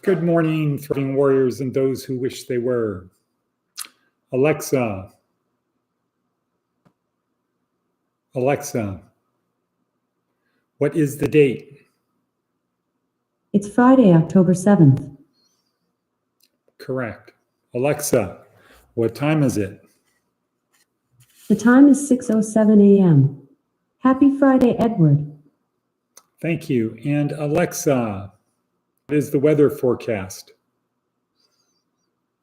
Good morning, thriving warriors and those who wish they were. Alexa, what is the date? It's Friday, October 7th. Correct. Alexa, what time is it? The time is 6:07 a.m. Happy Friday, Edward. Thank you. And Alexa, what is the weather forecast?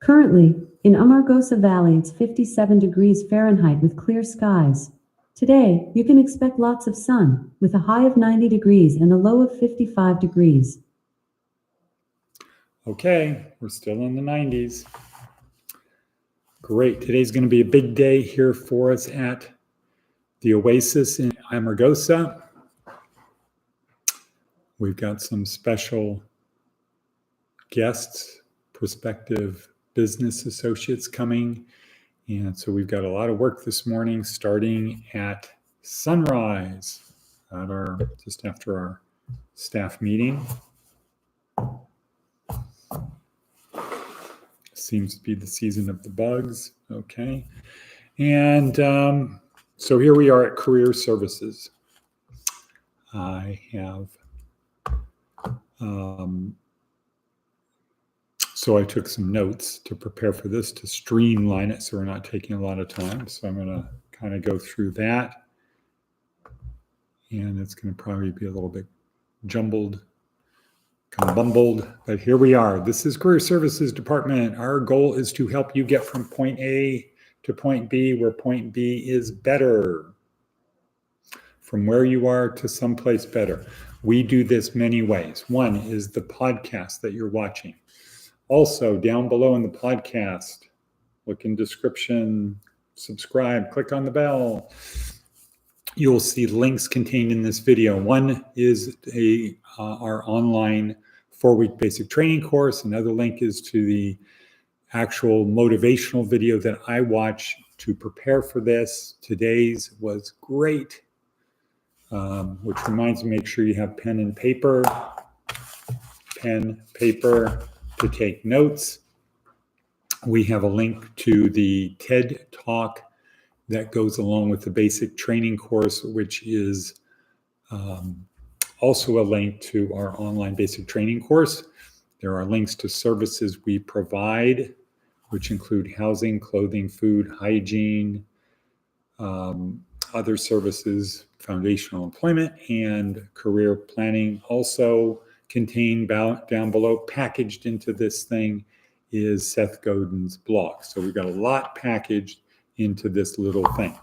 Currently, in Amargosa Valley, it's 57 degrees Fahrenheit with clear skies. Today, you can expect lots of sun, with a high of 90 degrees and a low of 55 degrees. Okay, we're still in the 90s. Great. Today's going to be a big day here for us at the Oasis in Amargosa. We've got some special guests, prospective business associates coming. And so we've got a lot of work this morning, starting at sunrise just after our staff meeting. Seems to be the season of the bugs. Okay. And so here we are at Career Services. I have, so I took some notes to prepare for this to streamline it so we're not taking a lot of time. So I'm going to kind of go through that. And it's going to probably be a little bit jumbled, bumbled, but here we are. This is Career Services Department. Our goal is to help you get from point A to point B, where point B is better. From where you are to someplace better. We do this many ways. One is the podcast that you're watching. Also, down below in the podcast, look in description, subscribe, click on the bell. You'll see links contained in this video. One is our online 4-week basic training course. Another link is to the actual motivational video that I watch to prepare for this. Today's was great, which reminds me, make sure you have pen and paper to take notes. We have a link to the TED Talk that goes along with the basic training course, which is also a link to our online basic training course. There are links to services we provide, which include housing, clothing, food, hygiene, other services, foundational employment, and career planning. Also contained down below, packaged into this thing, is Seth Godin's blog. So we've got a lot packaged into this little thing.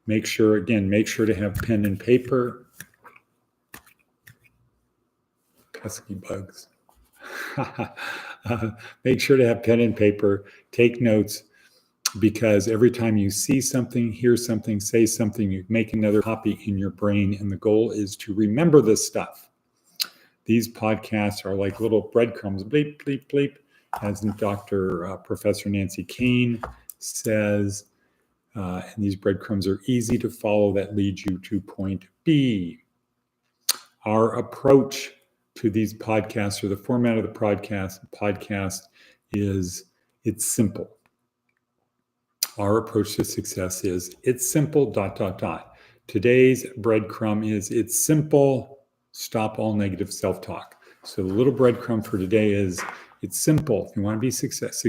Make sure to have pen and paper. Pesky bugs. Make sure to have pen and paper. Take notes, because every time you see something, hear something, say something, you make another copy in your brain, and the goal is to remember this stuff. These podcasts are like little breadcrumbs, bleep, bleep, bleep, as Professor Nancy Kane says, and these breadcrumbs are easy to follow that lead you to point B. Our approach to these podcasts, or the format of the podcast is, it's simple. Our approach to success is, it's simple, ... Today's breadcrumb is, it's simple, stop all negative self-talk. So the little breadcrumb for today is, it's simple. If you want to be success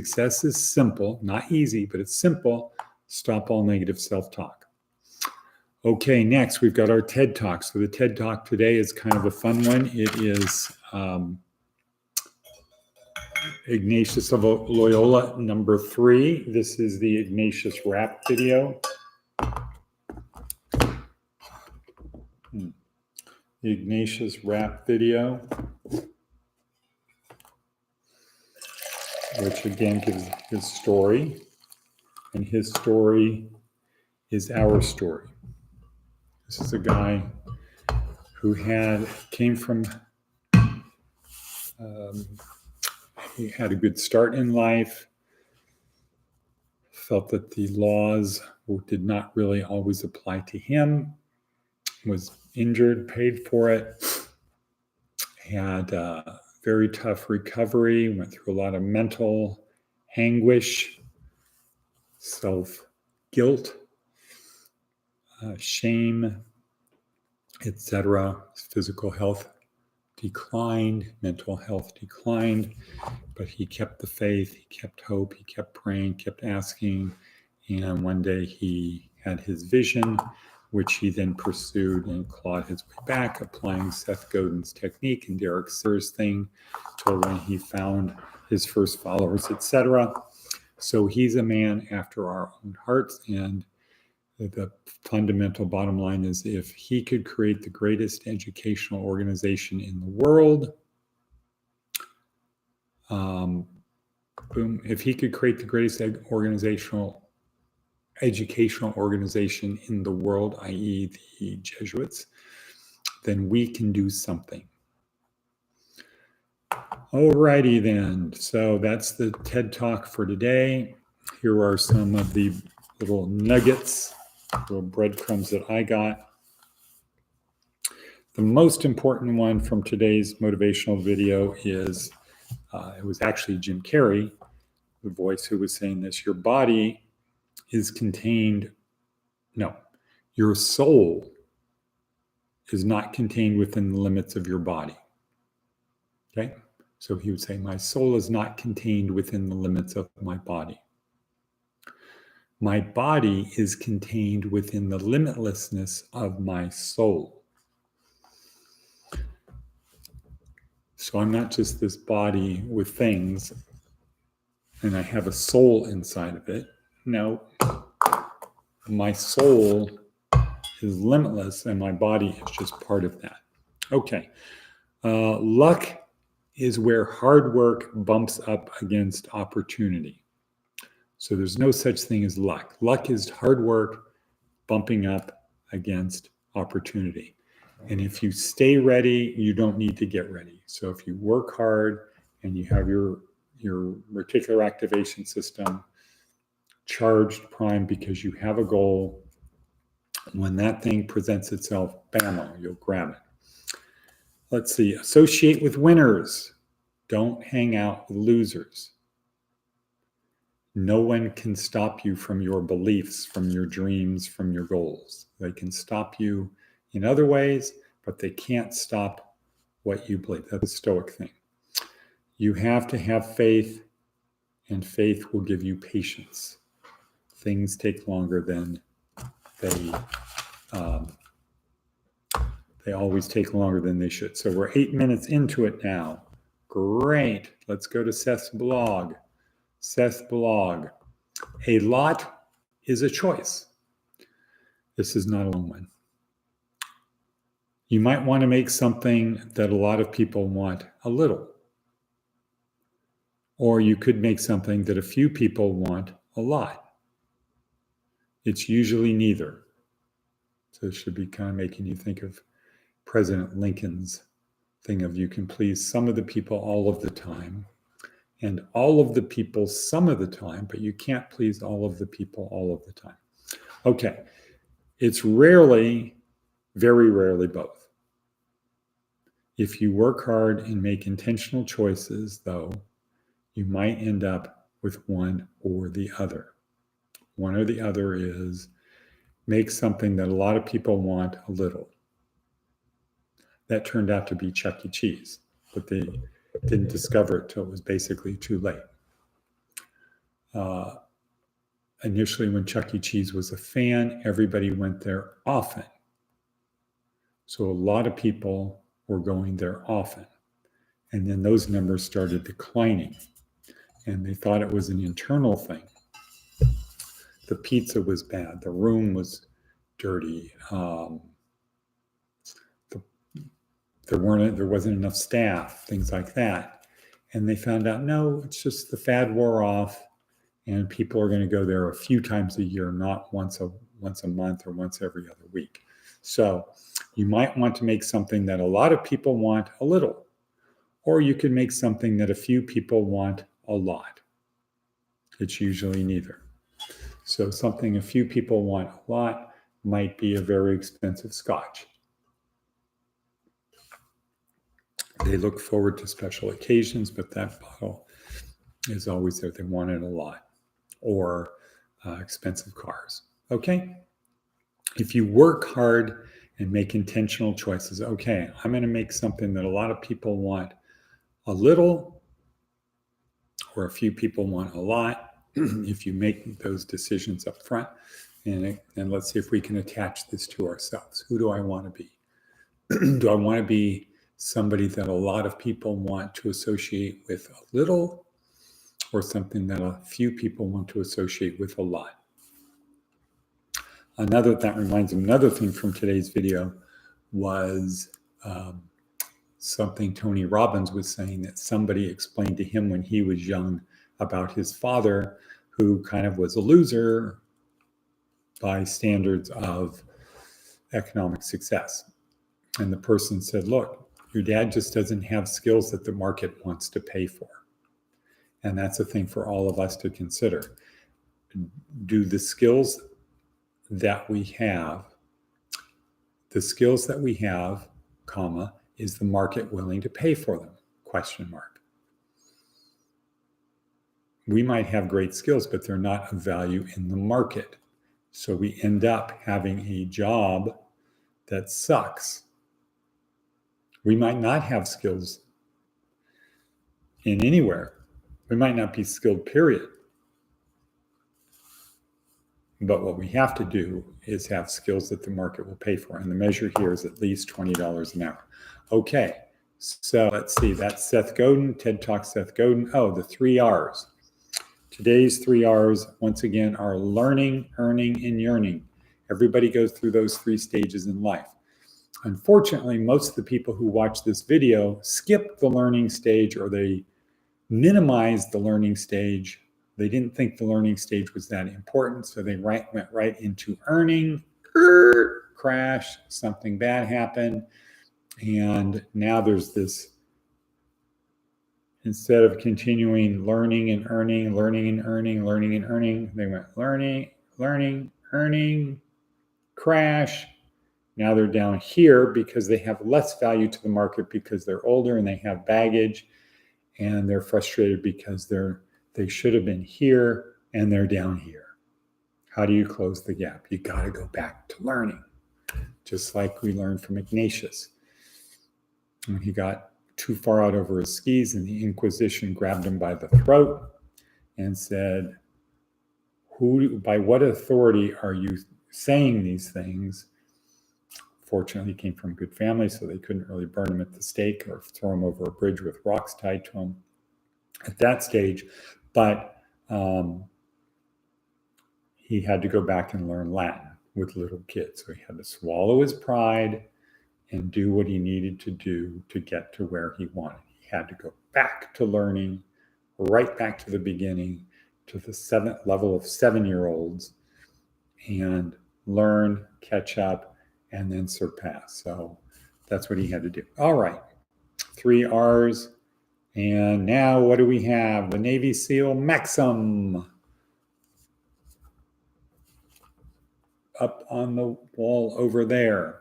is simple, not easy, but it's simple. Stop all negative self-talk. Okay, next we've got our TED Talk. So the TED Talk today is kind of a fun one. It is Ignatius of Loyola, number 3. This is the Ignatius rap video. The Ignatius rap video, which again gives his story, and his story is our story. This is a guy who came from, he had a good start in life, felt that the laws did not really always apply to him, was injured, paid for it, had very tough recovery, went through a lot of mental anguish, self-guilt, shame, etc. Physical health declined, mental health declined, but he kept the faith, he kept hope, he kept praying, kept asking, and one day he had his vision, which he then pursued and clawed his way back, applying Seth Godin's technique and Derek Sivers' thing till when he found his first followers, etc. So he's a man after our own hearts, and the fundamental bottom line is if he could create the greatest educational organization in the world, if he could create the greatest educational organization in the world, i.e. the Jesuits, then we can do something. Alrighty then, so that's the TED Talk for today. Here are some of the little nuggets, little breadcrumbs that I got. The most important one from today's motivational video is, it was actually Jim Carrey, the voice who was saying this, your body is contained, no, your soul is not contained within the limits of your body. Okay? So he would say, my soul is not contained within the limits of my body. My body is contained within the limitlessness of my soul. So I'm not just this body with things and I have a soul inside of it. No, my soul is limitless and my body is just part of that. Okay. Luck is where hard work bumps up against opportunity. So there's no such thing as luck. Luck is hard work bumping up against opportunity. And if you stay ready, you don't need to get ready. So if you work hard and you have your reticular activation system charged, primed, because you have a goal, when that thing presents itself, bam, you'll grab it. Let's see, associate with winners. Don't hang out with losers. No one can stop you from your beliefs, from your dreams, from your goals. They can stop you in other ways, but they can't stop what you believe. That's a Stoic thing. You have to have faith, and faith will give you patience. Things take longer than they always take longer than they should. So we're 8 minutes into it now. Great. Let's go to Seth's blog. Seth's blog. A lot is a choice. This is not a long one. You might want to make something that a lot of people want a little. Or you could make something that a few people want a lot. It's usually neither. So it should be kind of making you think of President Lincoln's thing of you can please some of the people all of the time and all of the people some of the time, but you can't please all of the people all of the time. Okay, it's rarely, very rarely both. If you work hard and make intentional choices, though, you might end up with one or the other. One or the other is make something that a lot of people want a little. That turned out to be Chuck E. Cheese, but they didn't discover it till it was basically too late. Initially, when Chuck E. Cheese was a fan, everybody went there often. So a lot of people were going there often. And then those numbers started declining. And they thought it was an internal thing. The pizza was bad. The room was dirty. There wasn't enough staff, things like that. And they found out, no, it's just the fad wore off and people are going to go there a few times a year, not once a month or once every other week. So you might want to make something that a lot of people want a little, or you could make something that a few people want a lot. It's usually neither. So something a few people want a lot might be a very expensive scotch. They look forward to special occasions, but that bottle is always there. They want it a lot. Or expensive cars. Okay? If you work hard and make intentional choices, okay, I'm going to make something that a lot of people want a little, or a few people want a lot. If you make those decisions up front, and let's see if we can attach this to ourselves. Who do I want to be? Do I want to be somebody that a lot of people want to associate with a little, or something that a few people want to associate with a lot? That reminds me, another thing from today's video was something Tony Robbins was saying that somebody explained to him when he was young about his father, who kind of was a loser by standards of economic success. And the person said, look, your dad just doesn't have skills that the market wants to pay for. And that's a thing for all of us to consider. Do the skills that we have, comma, is the market willing to pay for them? Question mark. We might have great skills, but they're not of value in the market. So we end up having a job that sucks. We might not have skills in anywhere. We might not be skilled, period. But what we have to do is have skills that the market will pay for. And the measure here is at least $20 an hour. Okay, so let's see. That's Seth Godin, TED Talk Seth Godin. Oh, the 3 R's. Today's 3 R's, once again, are learning, earning, and yearning. Everybody goes through those 3 stages in life. Unfortunately, most of the people who watch this video skip the learning stage, or they minimize the learning stage. They didn't think the learning stage was that important, so they went right into earning. Crash, something bad happened, and now there's this, instead of continuing learning and earning, they went learning, earning, crash. Now they're down here because they have less value to the market because they're older and they have baggage, and they're frustrated because they should have been here and they're down here. How do you close the gap? You got to go back to learning, just like we learned from Ignatius. When he got too far out over his skis and the Inquisition grabbed him by the throat and said, by what authority are you saying these things? Fortunately, he came from a good family, so they couldn't really burn him at the stake or throw him over a bridge with rocks tied to him at that stage. But he had to go back and learn Latin with little kids. So he had to swallow his pride and do what he needed to do to get to where he wanted. He had to go back to learning, right back to the beginning, to the 7th level of 7-year-olds, and learn, catch up, and then surpass. So that's what he had to do. All right, 3 R's. And now what do we have? The Navy SEAL Maxim up on the wall over there.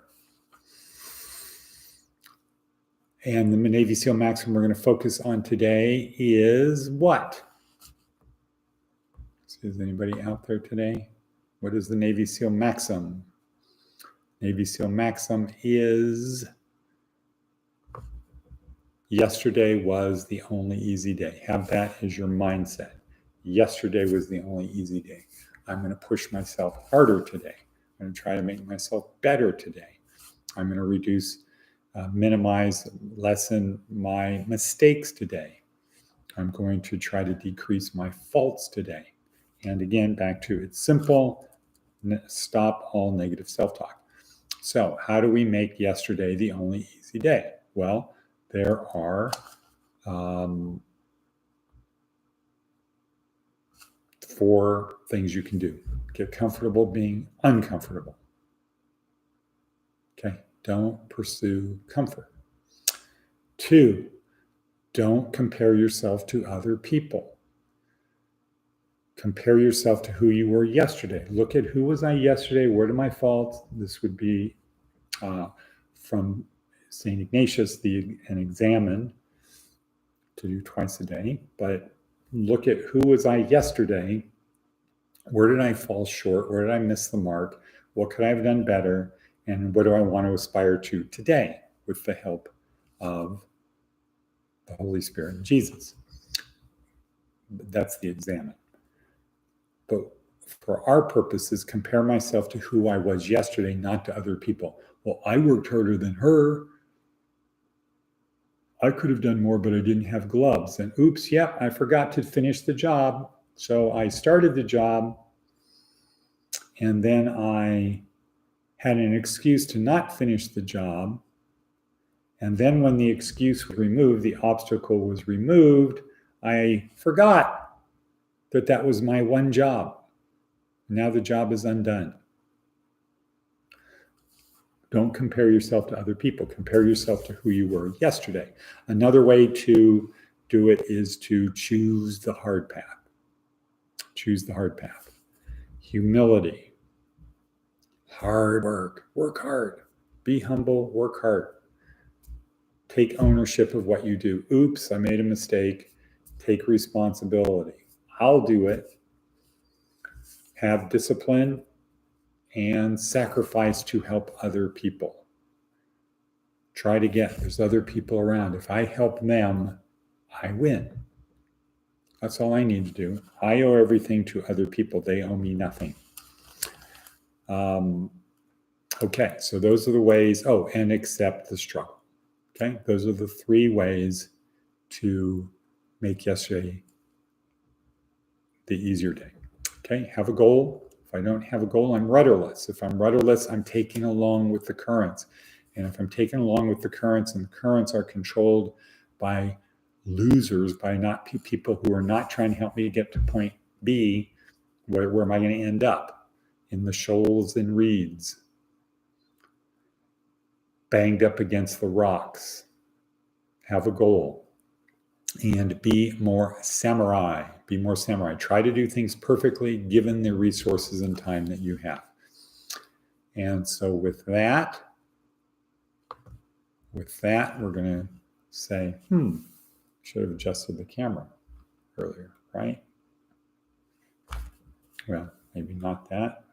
And the Navy SEAL Maxim we're going to focus on today is what? Is anybody out there today? What is the Navy SEAL Maxim? Navy SEAL Maxim is yesterday was the only easy day. Have that as your mindset. Yesterday was the only easy day. I'm going to push myself harder today. I'm going to try to make myself better today. I'm going to reduce, minimize, lessen my mistakes today. I'm going to try to decrease my faults today. And again, back to it's simple. Stop all negative self-talk. So how do we make yesterday the only easy day? Well, there are 4 things you can do. Get comfortable being uncomfortable. Okay, don't pursue comfort. 2, don't compare yourself to other people. Compare yourself to who you were yesterday. Look at who was I yesterday? What are my faults? This would be from St. Ignatius, and examine, to do twice a day, but look at who was I yesterday? Where did I fall short? Where did I miss the mark? What could I have done better? And what do I want to aspire to today with the help of the Holy Spirit and Jesus? That's the examine. But for our purposes, compare myself to who I was yesterday, not to other people. Well, I worked harder than her. I could have done more, but I didn't have gloves. And oops, yep, I forgot to finish the job. So I started the job, and then I had an excuse to not finish the job. And then when the excuse was removed, the obstacle was removed, I forgot that that was my one job. Now the job is undone. Don't compare yourself to other people. Compare yourself to who you were yesterday. Another way to do it is to choose the hard path. Choose the hard path. Humility. Hard work. Work hard. Be humble. Work hard. Take ownership of what you do. Oops, I made a mistake. Take responsibility. I'll do it. Have discipline and sacrifice to help other people. Try to get, there's other people around. If I help them, I win. That's all I need to do. I owe everything to other people. They owe me nothing. Okay, so those are the ways. Oh, and accept the struggle. Okay, those are the 3 ways to make yesterday the easier day. Okay, have a goal. If I don't have a goal, I'm rudderless. If I'm rudderless, I'm taking along with the currents. And if I'm taking along with the currents, and the currents are controlled by losers, by not people who are not trying to help me get to point B, where am I going to end up? In the shoals and reeds, banged up against the rocks. Have a goal. And be more samurai. Be more samurai. Try to do things perfectly given the resources and time that you have. And so with that, we're going to say, should have adjusted the camera earlier, right? Well, maybe not that.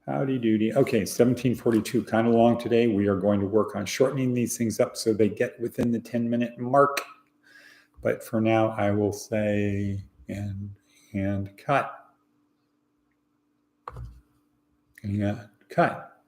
Howdy doody. Okay, 1742, kind of long today. We are going to work on shortening these things up so they get within the 10-minute mark. But for now, I will say and cut. And cut.